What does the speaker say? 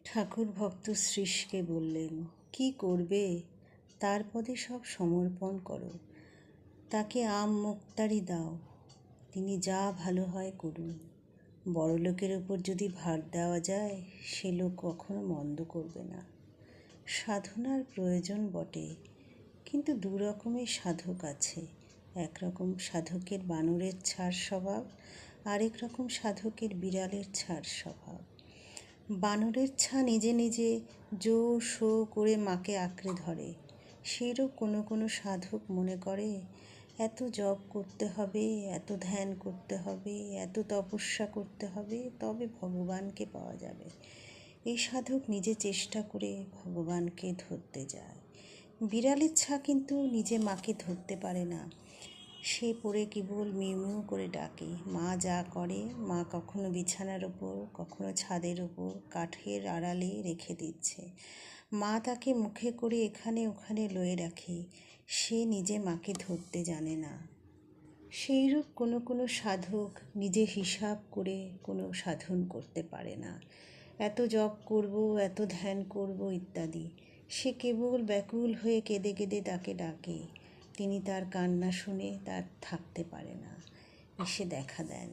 ঠাকুর ভক্ত শ্রীশকে বললেন, কি করবে? তার পদে সব সমর্পণ করো, তাকে আম মুক্তারি দাও, তিনি যা ভালো হয় করুন। বড়লোকের ওপর যদি ভার দেওয়া যায়, সে লোক কখনো মন্দ করবে না। সাধনার প্রয়োজন বটে, কিন্তু দু রকমের সাধক আছে। একরকম সাধকের বানরের ছাড় স্বভাব, আরেক রকম সাধকের বিড়ালের ছাড় স্বভাব। বানরের ছা নিজে নিজে জো শো করে মাকে আঁকড়ে ধরে। সেরও কোনো কোনো সাধক মনে করে এত জপ করতে হবে, এত ধ্যান করতে হবে, এত তপস্যা করতে হবে, তবে ভগবানকে পাওয়া যাবে। এই সাধক নিজে চেষ্টা করে ভগবানকে ধরতে যায়। বিড়ালের ছা কিন্তু নিজে মাকে ধরতে পারে না। সে পড়ে কেবল মিউ মিউ করে ডাকে। মা যা করে, মা কখনো বিছানার ওপর, কখনো ছাদের ওপর কাঠের আড়ালে রেখে দিচ্ছে। মা তাকে মুখে করে এখানে ওখানে লয়ে রাখে। সে নিজে মাকে ধরতে জানে না। সেইরূপ কোনো কোনো সাধক নিজে হিসাব করে কোনো সাধন করতে পারে না। এত জপ করব, এত ধ্যান করব ইত্যাদি। সে কেবল ব্যাকুল হয়ে কেঁদে কেঁদে তাকে ডাকে। তিনি তার কান্না শুনে তার থাকতে পারে না, এসে দেখা দেন।